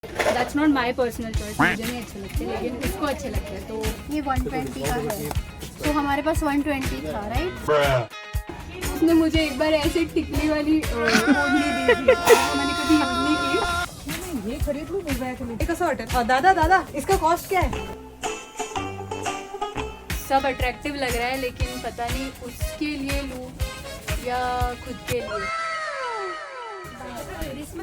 That's not my personal choice, मुझे नहीं अच्छे लगते लेकिन इसको अच्छे लगते हैं। तो ये 120 का है, तो हमारे पास 120 था राइट। उसने मुझे एक बार ऐसे टिकली वाली ओढ़नी दी थी, वो मैंने कभी यूज नहीं की। ये खरीद लूँ निर्भया के लिए। कसं वाटेल? दादा दादा इसका कॉस्ट क्या है? सब अट्रैक्टिव लग रहा है लेकिन पता नहीं उसके लिए लूँ या खुद के लिए।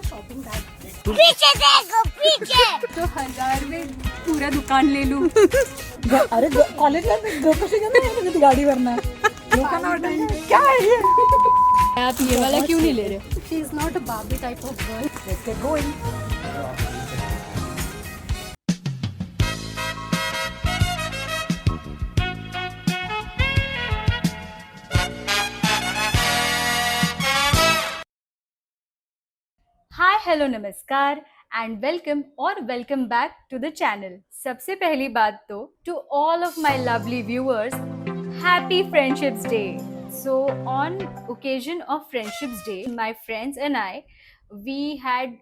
शॉपिंग बैग पीछे देखो पीछे। तो 1000 में पूरा दुकान ले लूँ। अरे कॉलेजला कशी घेणार गाडीवरनं लोकांना वाटेल क्या है ये? आप ये वाला क्यों नहीं ले रहे? She is not a Barbie type of girl. Let's get going. Hi hello नमस्कार एंड वेलकम और welcome back to the channel. सबसे पहली बात तो to all of my lovely viewers, happy friendships day. So on occasion of friendships day my friends and I we had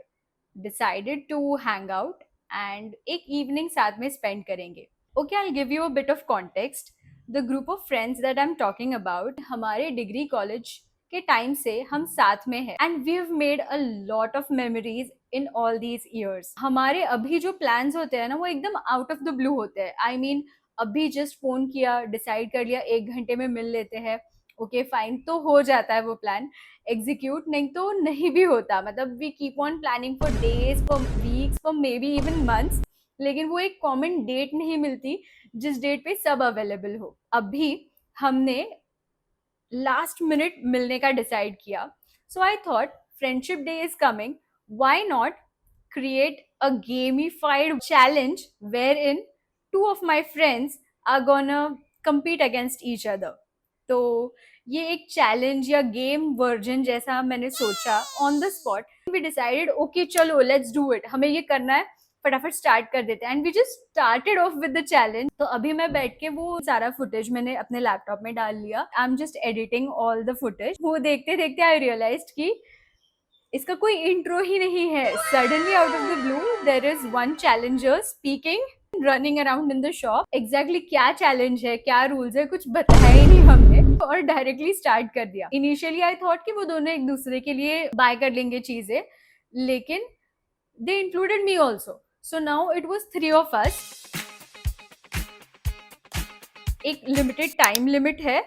decided to hang out and एक evening साथ में spend करेंगे। Okay, I will give you a bit of context. The group of friends that I am talking about, हमारे degree college के time से हम साथ में हैं and we have made a lot of memories in all these years. हमारे अभी जो प्लान्स होते हैं ना वो एकदम आउट ऑफ द ब्लू होते हैं। आई मीन अभी जस्ट फोन किया, डिसाइड कर लिया 1 घंटे में मिल लेते हैं, ओके फाइन, तो हो जाता है वो प्लान एग्जीक्यूट, नहीं तो नहीं भी होता। मतलब we keep on planning for days, for weeks, for maybe even months, लेकिन वो एक कॉमन डेट नहीं मिलती जिस डेट पे सब अवेलेबल हो। अभी हमने लास्ट मिनट मिलने का डिसाइड किया। So I thought friendship day is coming, why not create a gamified challenge wherein two of my friends are gonna compete against each other. तो ये एक चैलेंज या गेम वर्जन जैसा मैंने सोचा on the spot. We decided okay चलो let's do it, हमें ये करना है, फटाफट स्टार्ट कर देते हैं and we just started off with the challenge. तो अभी मैं बैठ के वो सारा फुटेज मैंने अपने लैपटॉप में डाल लिया। I am just editing all the footage. वो देखते देखते आई रियलाइज्ड कि इसका कोई इंट्रो ही नहीं है। Suddenly out of the blue there is one challenger speaking, running around in the shop. Exactly क्या चैलेंज है, क्या रूल्स है, कुछ बताया ही नहीं हमने और डायरेक्टली स्टार्ट कर दिया। इनिशियली आई थॉट कि वो दोनों एक दूसरे के लिए बाय कर लेंगे चीजें, लेकिन they included me also. So now it was 3 of us। एक लिमिटेड टाइम लिमिट है,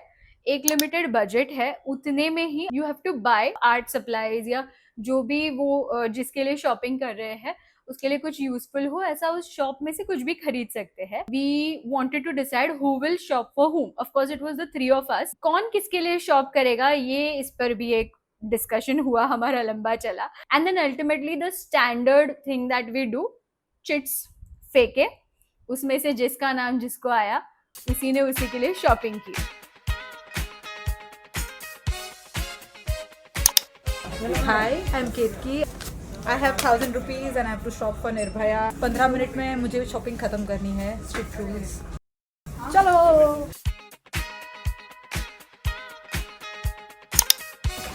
एक लिमिटेड बजट है, उतने में ही you have to buy art supplies या जो भी वो जिसके लिए शॉपिंग कर रहे हैं उसके लिए कुछ यूजफुल हो, ऐसा उस शॉप में से कुछ भी खरीद सकते हैं। We wanted to decide who will shop for whom. Of course it was the 3 of us। कौन किसके लिए शॉप करेगा ये इस पर भी एक डिस्कशन हुआ, हमारा लंबा चला। And then ultimately the standard thing that we do, chits फेंके, उसमें से जिसका नाम जिसको आया उसी ने उसी के लिए शॉपिंग की। Hi I am Ketaki. I have 1000 rupees and I have to shop for Nirbhaya. 15 minute में मुझे शॉपिंग खत्म करनी है। स्ट्रिक्ट रूल्स, चलो।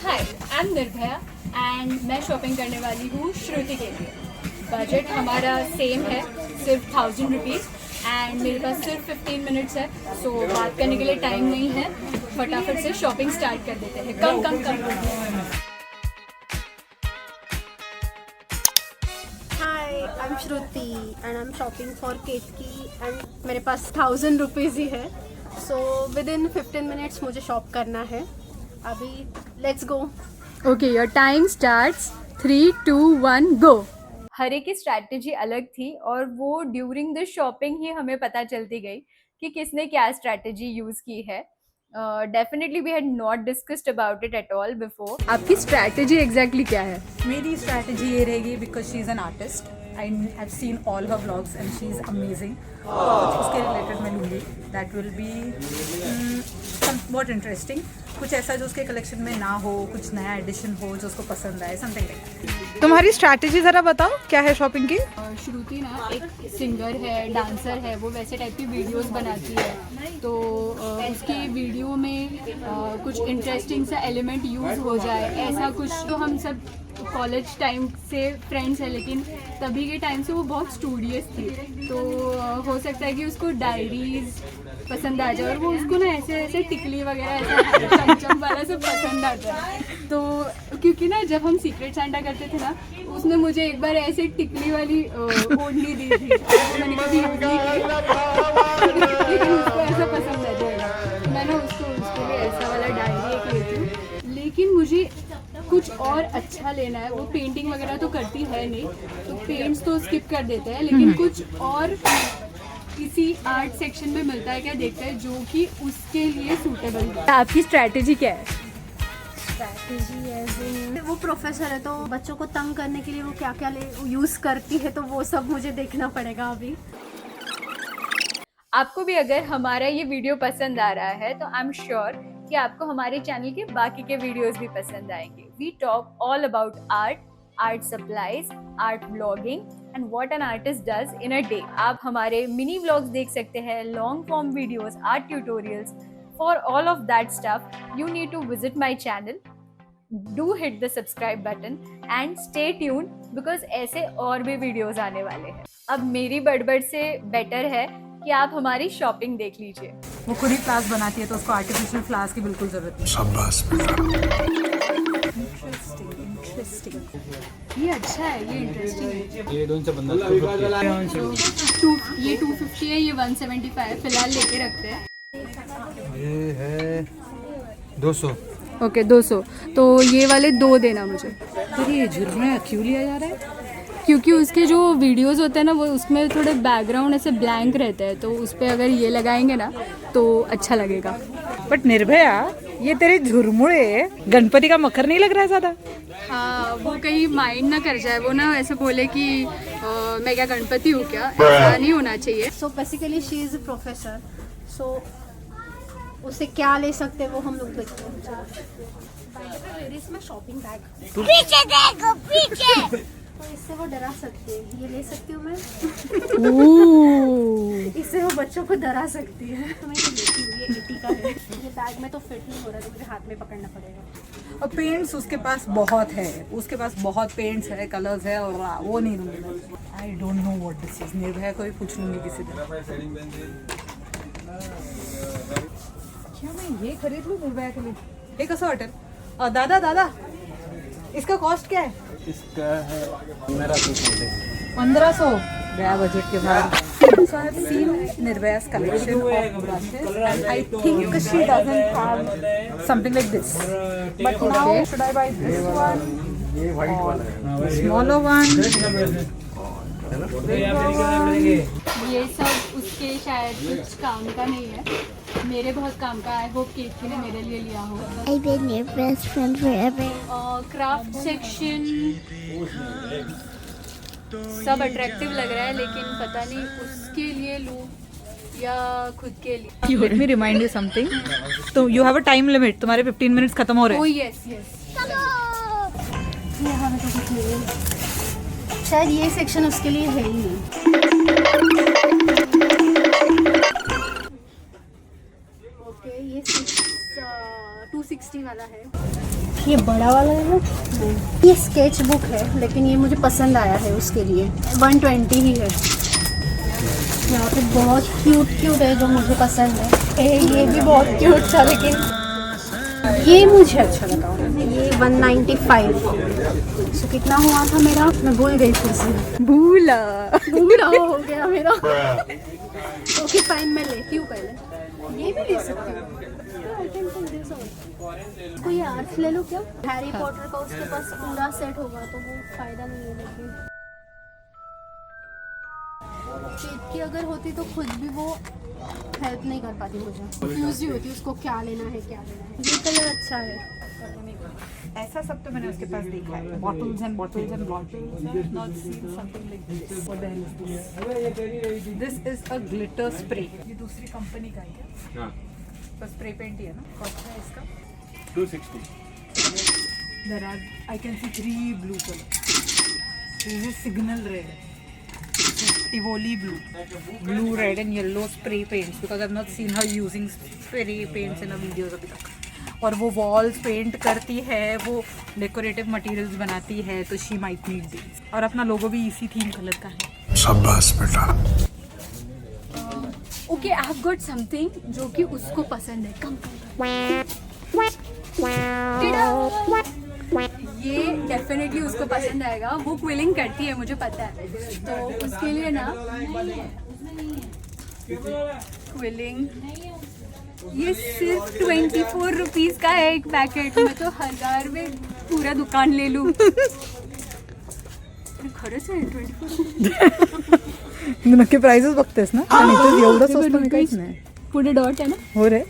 Hi I am Nirbhaya and मैं शॉपिंग करने वाली हूँ श्रुति के लिए। बजट हमारा सेम है, सिर्फ 1000 rupees एंड मेरे पास सिर्फ 15 मिनट्स है। सो बात करने के लिए टाइम नहीं है, फटाफट से शॉपिंग स्टार्ट कर देते हैं। Come come come. Hi I am Shruti and I am shopping for Ketaki and मेरे पास 1000 रुपीज़ ही है। सो विद इन 15 मिनट्स मुझे शॉप करना है। अभी let's go. Okay your time starts 3 2 1 go. हर एक की स्ट्रैटेजी अलग थी और वो ड्यूरिंग द शॉपिंग ही हमें पता चलती गई कि किसने क्या स्ट्रैटेजी यूज की है। Definitely we had not discussed about it at all before. आपकी स्ट्रैटेजी एग्जैक्टली क्या है? मेरी स्ट्रैटेजी ये रहेगी, because she is an artist, I have seen all her vlogs and she is amazing. उसके रिलेटेड मैं लूँगी, that will be somewhat interesting. कुछ ऐसा जो उसके कलेक्शन में ना हो, कुछ नया एडिशन हो जो उसको पसंद आए, समथिंग लाइक। तुम्हारी स्ट्रैटेजी ज़रा बताओ क्या है शॉपिंग की? श्रुति ना एक सिंगर है, डांसर है, वो वैसे टाइप की वीडियोस बनाती है, तो उसकी वीडियो में कुछ इंटरेस्टिंग सा एलिमेंट यूज़ हो जाए, ऐसा कुछ तो हम सब कॉलेज टाइम से फ्रेंड्स है, लेकिन तभी के टाइम से वो बहुत स्टूडियस थी, तो हो सकता है कि उसको डायरीज पसंद आ जाए, और वो उसको ना ऐसे ऐसे टिकली वगैरह ऐसे चमचम वाला सब पसंद आता है। तो क्योंकि ना जब हम सीक्रेट सांता करते थे ना, उसने मुझे एक बार ऐसे टिकली वाली ओढ़नी दी थी, मैंने कभी यूज नहीं की, लेकिन उसको ऐसा पसंद आ जाएगा। मैं ना उसके लिए ऐसा वाला डायरी एक लेती हूँ, लेकिन मुझे कुछ और अच्छा लेना है। वो पेंटिंग वगैरह तो करती है नहीं, तो पेंट्स तो स्किप कर देते हैं, लेकिन कुछ और किसी आर्ट सेक्शन में मिलता है क्या देखते हैं, जो कि उसके लिए सूटेबल है। आपकी स्ट्रैटेजी क्या है? स्ट्रैटेजी एज वो प्रोफेसर है, तो बच्चों को तंग करने के लिए वो क्या क्या यूज़ करती है, तो वो सब मुझे देखना पड़ेगा अभी। आपको भी अगर हमारा ये वीडियो पसंद आ रहा है तो आई एम श्योर कि आपको हमारे चैनल के बाकी के वीडियोस भी पसंद आएंगे। We talk all about art, art supplies, art blogging and what an artist does in a day. आप हमारे मिनी व्लॉग्स देख सकते हैं, long form videos, art tutorials. For all of that stuff you need to visit my channel, do hit the subscribe button and stay tuned, because ऐसे और भी videos आने वाले हैं। अब मेरी बड़बड़ से बेटर है कि आप हमारी शॉपिंग देख लीजिए। वो खुद ही फ्लावर्स बनाती है, तो उसको आर्टिफिशियल फ्लावर्स की बिल्कुल जरूरत नहीं। शाबाश इंटरेस्टिंग। ये अच्छा है, ये इंटरेस्टिंग है। ये 250 ये 250 है, ये 175 फिलहाल लेके रखते हैं। ये है 200। ओके 200, तो ये वाले 2 देना मुझे, पर ये झुर्रियाँ क्यों लिया जा रहा है? क्योंकि उसके जो वीडियोस होते हैं ना, वो उसमें थोड़े बैकग्राउंड ऐसे ब्लैंक रहते हैं, तो उस पर अगर ये लगाएंगे ना तो अच्छा लगेगा। बट निर्भया, ये तेरे झुरमुड़े गणपति का मकर नहीं लग रहा है ज्यादा? हाँ, वो कहीं माइंड ना कर जाए, वो ना ऐसे बोले कि मैं क्या गणपति हूँ क्या, ऐसा नहीं होना चाहिए। So basically she is a professor, so उसे क्या ले सकते हैं वो हम लोग देखते हैं। Where is my shopping bag? पीछे देखो पीछे। तो इससे वो डरा सकती है, ये ले सकती हूँ मैं। इससे वो बच्चों को डरा सकती है, तो मैं ये लेती हूँ। ये 80 का है, ये बैग में तो फिट नहीं हो रहा, तो मुझे हाथ में पकड़ना पड़ेगा। और पेंट्स उसके पास बहुत है, उसके पास बहुत पेंट्स है, कलर्स है, और वो नहीं दूंगी। I don't know what this is. Nirbhaya को ही पूछ लूंगी किसी दिन। क्या मैं ये खरीद लूँ निर्भया के लिए? एक कसं वाटेल? दादा दादा, इसका कॉस्ट क्या है? इसका है 1500। 1500 गया बजट के बाद। So I have seen Nirvaya's collection of brushes, and I think she doesn't have something like this. But now should I buy this one or smaller one? ये सब उसके शायद कुछ काम का नहीं है, मेरे बहुत काम का है। वो केतकी ने मेरे लिए लिया हो। I've been your best friend forever. Craft section सब अट्रैक्टिव लग रहा है, लेकिन पता नहीं उसके लिए लूँ या खुद के लिए। Let me remind you something. तो you have a time limit. तुम्हारे 15 minutes खत्म हो रहे ओह हैं। Yes yes. यहाँ पे तो कुछ नहीं है, शायद ये सेक्शन उसके लिए है ही नहीं। ओके, ये 260 वाला है। ये बड़ा वाला है ना? नहीं, ये स्केच बुक है, लेकिन ये मुझे पसंद आया है, उसके लिए 120 ही है। यहाँ पे बहुत क्यूट है जो मुझे पसंद है। ये भी बहुत क्यूट था, लेकिन ये मुझे अच्छा लगा। ये 195। सो कितना हुआ था मेरा? मैं भूल गई फिर से। भूला हो गया मेरा। ओके फाइन, मैं लेती हूँ पहले। ये भी ले सकती हूँ। कोई आर्ट्स ले लो क्या? हैरी पॉटर का उसके पास पूरा सेट होगा, तो वो फायदा नहीं है। लेकिन कि अगर होती तो खुद भी वो हेल्प नहीं कर पाती, मुझे कंफ्यूज ही होती उसको क्या लेना है क्या लेना है। ये कलर अच्छा है। ऐसा सब तो मैंने उसके पास देखा है, bottles and bottles and bottles. I have not seen something like this. What the hell is this? This is a glitter spray. ये दूसरी कंपनी का ही है। हाँ, तो स्प्रे पेंट ही है ना? कॉस्ट है इसका 260। There are, I can see 3 blue colors. This is signal red. This is Tivoli blue. Blue, red and yellow spray paints, because I've not seen her using spray paints in her videos अभी तक. और वो walls paint करती है, वो decorative materials बनाती है, तो शी माइट नीड दिस। और अपना लोगो भी इसी थीम कलर का है। शाबाश बेटा। Okay, I have got something जो कि उसको पसंद है। कम ये डेफिनेटली उसको पसंद आएगा। वो क्विलिंग करती है, मुझे पता है। तो उसके लिए ना क्विलिंग ये सिर्फ 24 रुपीज़ का है एक पैकेट। मैं तो 1000 में पूरा दुकान ले लूँ। खरंच आहे 24 नक्की प्राइसेस बघतेस ना? आणि ते एवढं स्वस्त मी काहीच नाही. पुढे डॉट आहे ना? हो रे,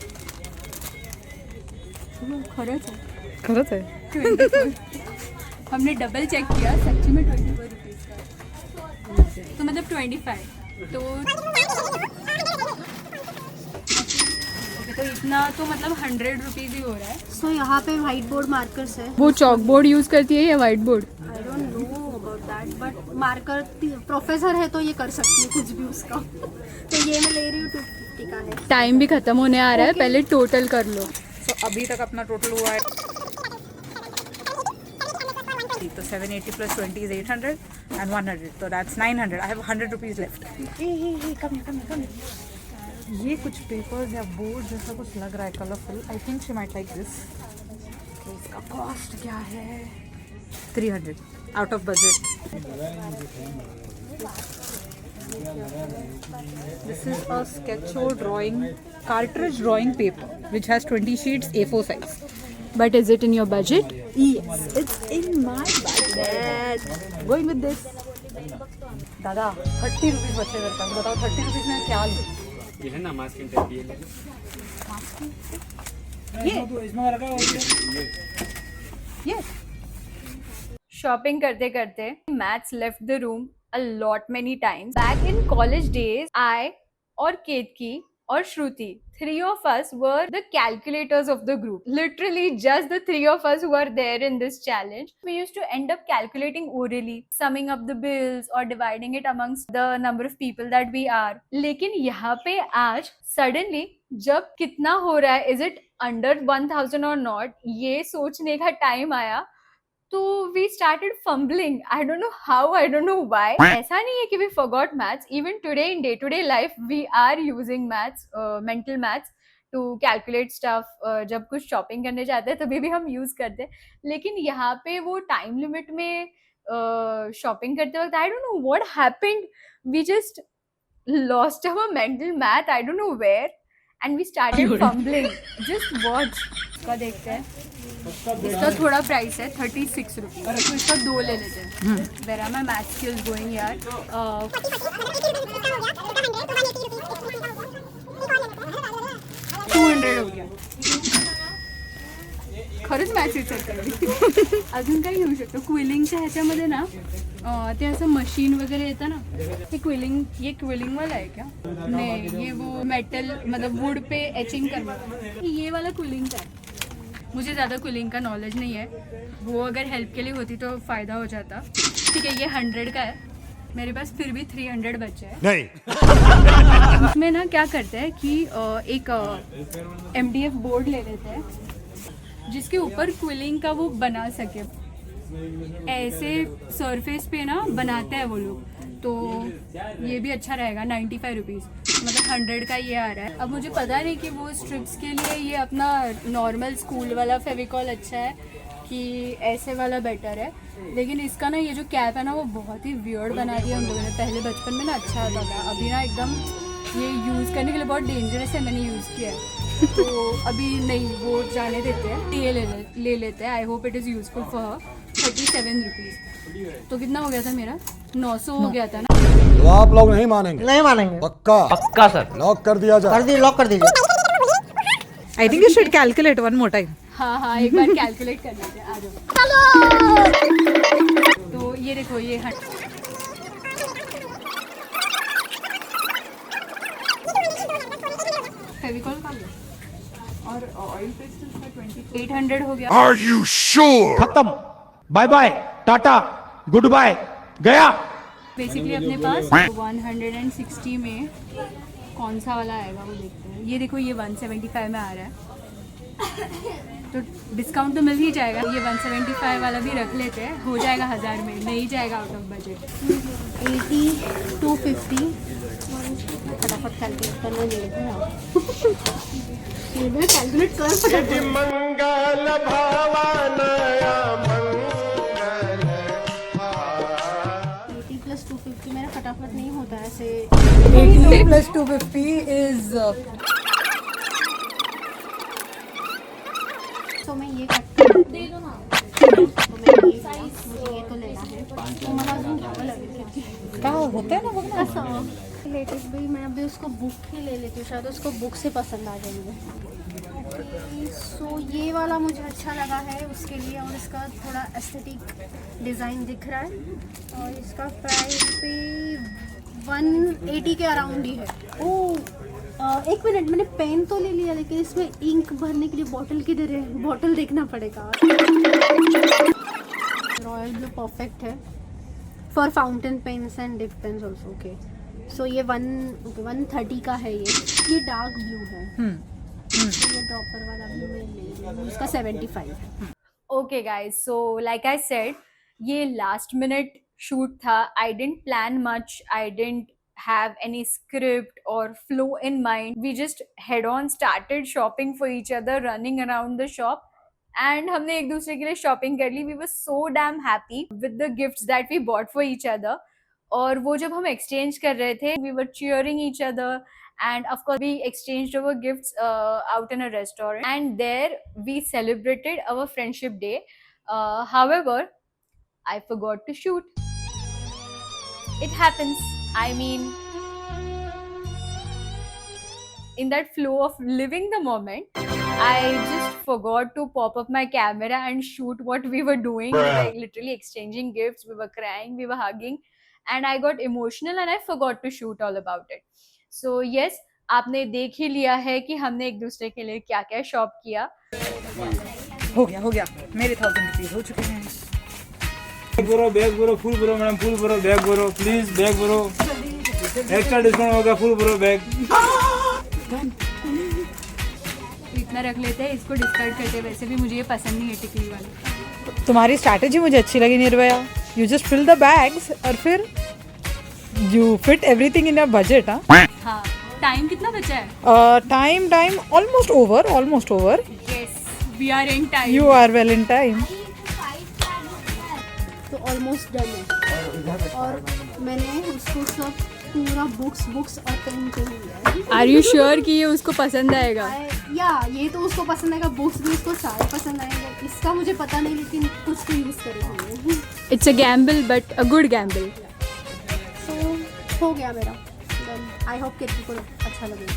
खरंच आहे खरंच आहे. 24। हमने डबल चेक किया, सच्ची में 24 रुपीज़ का। तो मतलब 25 तो इतना तो मतलब 100 रुपीज़ ही हो रहा है। सो यहाँ पे व्हाइट बोर्ड मार्कर्स है। वो चॉक बोर्ड यूज़ करती है या white board? I don't know about that, but marker professor है तो ये कर सकती है कुछ भी उसका। तो ये मैं ले रही हूँ 250 का है। टाइम भी ख़त्म होने आ रहा है, पहले टोटल कर लो। सो अभी तक अपना टोटल हुआ है, तो 780 plus 20 is 800 and 100, so that's 900. I have 100 rupees left. ये कुछ पेपर्स या बोर्ड जैसा कुछ लग रहा है, colourful. I think she might like this. इसका कॉस्ट क्या है? 300 out of budget. This is a sketcho drawing cartridge drawing paper which has 20 sheets A4 size. But is it in your budget? Yes, it's in my budget. Going with this. दादा 30 rupees बचे मेरे पास, बताओ 30 rupees में क्या लूँ? ये है ना मास्किंग टेप ये शॉपिंग करते करते maths left the room a lot many times. Back in college days I और केतकी और Shruti, 3 of us were the calculators of the group. Literally just the 3 of us who were there in this challenge. We used to end up calculating orally, summing up the bills or dividing it amongst the number of people that we are. लेकिन यहाँ पे आज suddenly जब कितना हो रहा है, is it under 1000 or not, ये सोचने का टाइम आया, तो we started fumbling. I don't know how, I don't know why. ऐसा नहीं है कि we forgot maths. Even today in day-to-day life, we are using maths, mental maths to calculate stuff. जब कुछ shopping करने जाते हैं तभी भी हम use करते हैं. लेकिन यहाँ पे वो time limit में shopping करते वक्त I don't know what happened. We just lost our mental math. I don't know where. And we started fumbling. Just watch. इसका देखते हैं. इसका थोड़ा प्राइस है 36 रुपीज़, तो इसका 2 ले लेते हैं। Where are my math skills going यार। 200 हो गया। खरंच मॅच विचार अजून काही घेऊ शकतो क्विलिंगच्या ह्याच्यामध्ये ना ते असं मशीन वगैरे येतं ना, हे क्विलिंग वाला है क्या? नहीं, ये वो मेटल मतलब वुड पे एचिंग करना, ये वाला क्विलिंग का है। मुझे ज़्यादा क्विलिंग का नॉलेज नहीं है, वो अगर हेल्प के लिए होती तो फ़ायदा हो जाता। ठीक है, ये 100 का है, मेरे पास फिर भी 300 बचे हैं। नहीं इसमें ना क्या करते हैं कि एक MDF बोर्ड ले लेते हैं जिसके ऊपर क्विलिंग का वो बना सके। ऐसे सरफेस पे ना बनाते हैं वो लोग, तो ये भी अच्छा रहेगा। 95 रुपीज़, मतलब 100 का ये आ रहा है। अब मुझे पता नहीं कि वो स्ट्रिप्स के लिए ये अपना नॉर्मल स्कूल वाला फेविकॉल अच्छा है कि ऐसे वाला बेटर है, लेकिन इसका ना ये जो कैप है ना वो बहुत ही वियर्ड बना दिया हम लोगों ने। पहले बचपन में ना अच्छा होता था, अभी ना एकदम ये यूज़ करने के लिए बहुत डेंजरस है, मैंने यूज़ किया है तो अभी नहीं, वो जाने देते हैं। ये ले लेते हैं। I hope it is useful for 37 rupees. तो कितना हो गया था मेरा? 900 हो गया था ना। तो आप लोग नहीं मानेंगे? नहीं मानेंगे। पक्का? पक्का सर। लॉक कर दिया जाए? कर दी, लॉक कर दीजिए। I think you should calculate one more time. हाँ एक बार कैलकुलेट कर लेते हैं। आ जाओ। तो ये देखो, ये फेविकॉल का लो और ऑयल पेस्टल का 800 हो गया। Are you sure? खत्म, bye bye, tata, good bye, गया। बेसिकली अपने पास 160 में कौन सा वाला आएगा वो देखते हैं। ये देखो, ये 175 में आ रहा है। तो डिस्काउंट तो मिल ही जाएगा। ये 175 वाला भी रख लेते हैं, हो जाएगा 1000 में, नहीं जाएगा आउट ऑफ बजट। 80 250 फटाफट कैलकुलेट करना नहीं है ये मैं कैलकुलेट कर फटाफट। मंगल भवानया मंगल 80 + 250 मेरा फटाफट नहीं होता ऐसे। 80 plus 250 is तो मैं ये दे दो ना। तो मैं ये मुझे ये तो लेना है तो मला अजून घ्यावं लागेल किती का होता है ना, बघ ना. असं लेटेस्ट भी मैं अभी उसको बुक ही ले लेती हूँ, शायद उसको बुक से पसंद आ जाएंगे। ओके सो ये वाला मुझे अच्छा लगा है उसके लिए, और इसका थोड़ा एस्थेटिक डिज़ाइन दिख रहा है, और इसका प्राइस भी 180 के अराउंड ही है। ओह एक मिनट, मैंने पेन तो ले लिया लेकिन इसमें इंक भरने के लिए बॉटल किधर है, बॉटल देखना पड़ेगा। रॉयल ब्लू परफेक्ट है for fountain pens and dip pens also. Okay so ये 130 का है। ये डार्क ब्लू है। तो ये ड्रॉपर वाला ब्लू मैं ले रही हूँ, इसका 75 है। Okay guys, so like I said, ये लास्ट मिनट शूट था। I didn't plan much, I didn't have any script or flow in mind. We just head on started shopping for each other, running around the shop, and हमने एक दूसरे के लिए shopping कर ली. We were so damn happy with the gifts that we bought for each other. और वो जब हम exchange कर रहे थे, we were cheering each other, and of course we exchanged our gifts out in a restaurant, and there we celebrated our friendship day. However, I forgot to shoot. It happens. I mean, in that flow of living the moment, I just forgot to pop up my camera and shoot what we were doing. We were like literally exchanging gifts, we were crying, we were hugging, and I got emotional and I forgot to shoot all about it. So yes, आपने देख ही लिया है कि हमने एक दूसरे के लिए क्या क्या शॉप किया. हो गया मेरे 1000 रुपीज हो चुके हैं. बैग भरो फुल भरो मैडम, फुल भरो, बैग भरो प्लीज, बैग भरो, एक्स्ट्रा डिस्काउंट होगा, फुल भरो बैग. इतना रख लेते हैं, इसको डिस्कार्ड करते हैं. वैसे भी मुझे ये पसंद नहीं है टिकली वाली. तुम्हारी स्ट्रैटेजी मुझे अच्छी लगी Nirbhaya. You just fill the bags और फिर you fit everything in your budget. हाँ, टाइम कितना बचा है? Time almost over. Yes, we are in time. You are well in time. तो ऑलमोस्ट डन है, और मैंने उसको सब पूरा बुक्स और पेन के लिए. आर यू श्योर कि ये उसको पसंद आएगा? या ये तो उसको पसंद आएगा, बुक्स भी उसको सारे पसंद आएंगे. इसका मुझे पता नहीं, लेकिन कुछ तो यूज़ करेंगे. It's a gamble, but a good gamble. So हो गया मेरा. आई होप कि आपको अच्छा लगेगा.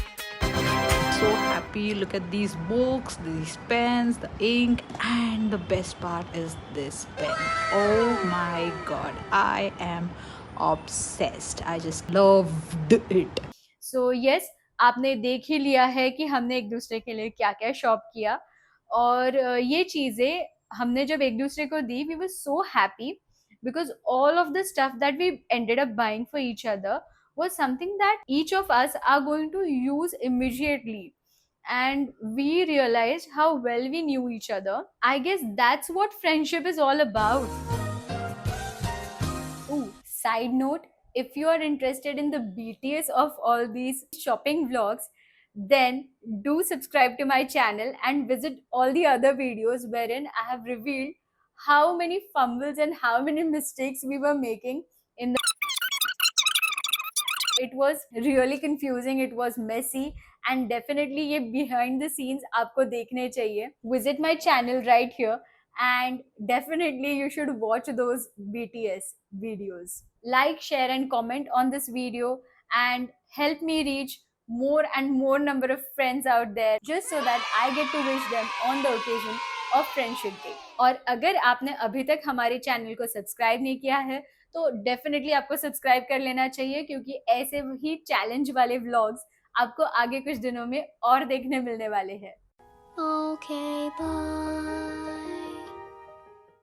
So happy. Look at these books, these pens, the ink, and the best part is this pen. Oh my god, I am obsessed. I just loved it. So yes, आपने देख ही लिया है कि हमने एक दूसरे के लिए क्या क्या शॉप किया, और ये चीज़ें हमने जब एक दूसरे को दी, we were so happy because all of the stuff that we ended up buying for each other was something that each of us are going to use immediately, and we realized how well we knew each other. I guess that's what friendship is all about. Ooh, side note, if you are interested in the BTS of all these shopping vlogs, then do subscribe to my channel and visit all the other videos wherein I have revealed how many fumbles and how many mistakes we were making in the. It was really confusing, it was messy, and definitely ये behind the scenes आपको देखने चाहिए. Visit my channel right here, and definitely you should watch those BTS videos. Like, share and comment on this video and help me reach more and more number of friends out there, just so that I get to wish them on the occasion of Friendship Day. और अगर आपने अभी तक हमारे channel को subscribe नहीं किया है तो डेफिनेटली आपको सब्सक्राइब कर लेना चाहिए, क्योंकि ऐसे ही चैलेंज वाले व्लॉग्स आपको आगे कुछ दिनों में और देखने मिलने वाले हैं. Okay, bye.